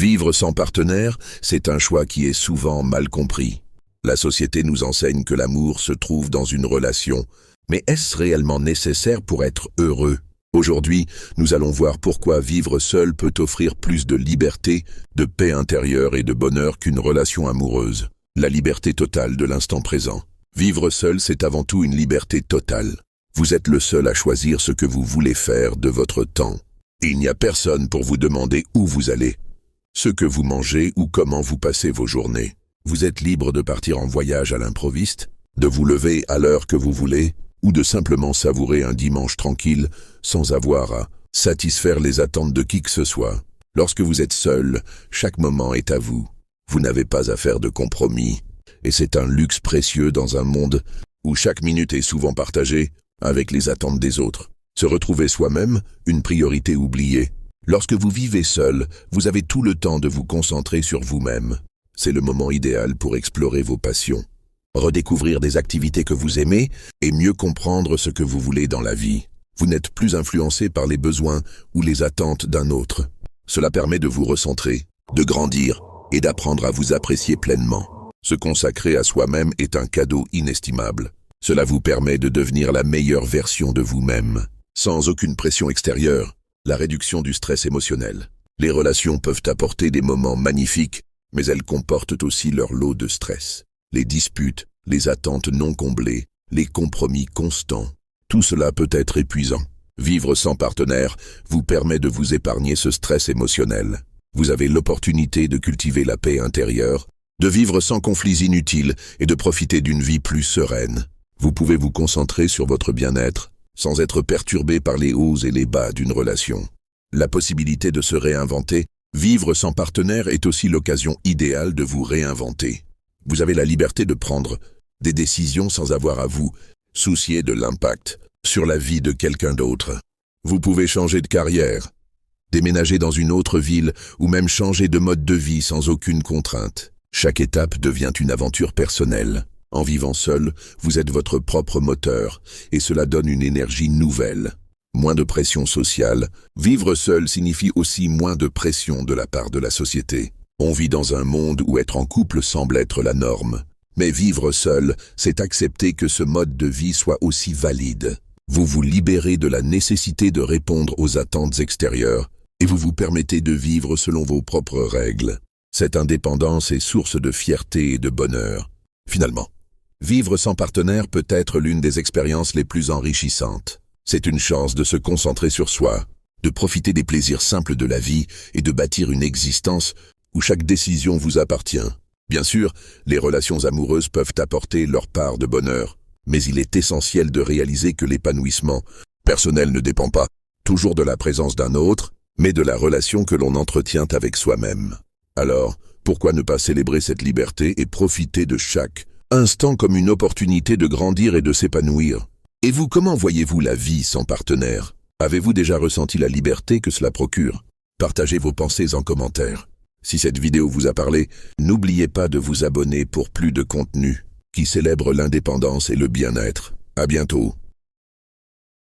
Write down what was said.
Vivre sans partenaire, c'est un choix qui est souvent mal compris. La société nous enseigne que l'amour se trouve dans une relation, mais est-ce réellement nécessaire pour être heureux? Aujourd'hui, nous allons voir pourquoi vivre seul peut offrir plus de liberté, de paix intérieure et de bonheur qu'une relation amoureuse. La liberté totale de l'instant présent. Vivre seul, c'est avant tout une liberté totale. Vous êtes le seul à choisir ce que vous voulez faire de votre temps. Il n'y a personne pour vous demander où vous allez, ce que vous mangez ou comment vous passez vos journées. Vous êtes libre de partir en voyage à l'improviste, de vous lever à l'heure que vous voulez, ou de simplement savourer un dimanche tranquille sans avoir à satisfaire les attentes de qui que ce soit. Lorsque vous êtes seul, chaque moment est à vous. Vous n'avez pas à faire de compromis, et c'est un luxe précieux dans un monde où chaque minute est souvent partagée avec les attentes des autres. Se retrouver soi-même, une priorité oubliée. Lorsque vous vivez seul, vous avez tout le temps de vous concentrer sur vous-même. C'est le moment idéal pour explorer vos passions, redécouvrir des activités que vous aimez et mieux comprendre ce que vous voulez dans la vie. Vous n'êtes plus influencé par les besoins ou les attentes d'un autre. Cela permet de vous recentrer, de grandir et d'apprendre à vous apprécier pleinement. Se consacrer à soi-même est un cadeau inestimable. Cela vous permet de devenir la meilleure version de vous-même, sans aucune pression extérieure. La réduction du stress émotionnel. Les relations peuvent apporter des moments magnifiques, mais elles comportent aussi leur lot de stress. Les disputes, les attentes non comblées, les compromis constants. Tout cela peut être épuisant. Vivre sans partenaire vous permet de vous épargner ce stress émotionnel. Vous avez l'opportunité de cultiver la paix intérieure, de vivre sans conflits inutiles et de profiter d'une vie plus sereine. Vous pouvez vous concentrer sur votre bien-être, sans être perturbé par les hauts et les bas d'une relation. La possibilité de se réinventer, vivre sans partenaire est aussi l'occasion idéale de vous réinventer. Vous avez la liberté de prendre des décisions sans avoir à vous soucier de l'impact sur la vie de quelqu'un d'autre. Vous pouvez changer de carrière, déménager dans une autre ville ou même changer de mode de vie sans aucune contrainte. Chaque étape devient une aventure personnelle. En vivant seul, vous êtes votre propre moteur et cela donne une énergie nouvelle. Moins de pression sociale. Vivre seul signifie aussi moins de pression de la part de la société. On vit dans un monde où être en couple semble être la norme. Mais vivre seul, c'est accepter que ce mode de vie soit aussi valide. Vous vous libérez de la nécessité de répondre aux attentes extérieures et vous vous permettez de vivre selon vos propres règles. Cette indépendance est source de fierté et de bonheur. Finalement, vivre sans partenaire peut être l'une des expériences les plus enrichissantes. C'est une chance de se concentrer sur soi, de profiter des plaisirs simples de la vie et de bâtir une existence où chaque décision vous appartient. Bien sûr, les relations amoureuses peuvent apporter leur part de bonheur, mais il est essentiel de réaliser que l'épanouissement personnel ne dépend pas toujours de la présence d'un autre, mais de la relation que l'on entretient avec soi-même. Alors, pourquoi ne pas célébrer cette liberté et profiter de chaque instant comme une opportunité de grandir et de s'épanouir? Et vous, comment voyez-vous la vie sans partenaire? Avez-vous déjà ressenti la liberté que cela procure? Partagez vos pensées en commentaire. Si cette vidéo vous a parlé, n'oubliez pas de vous abonner pour plus de contenu qui célèbre l'indépendance et le bien-être. À bientôt.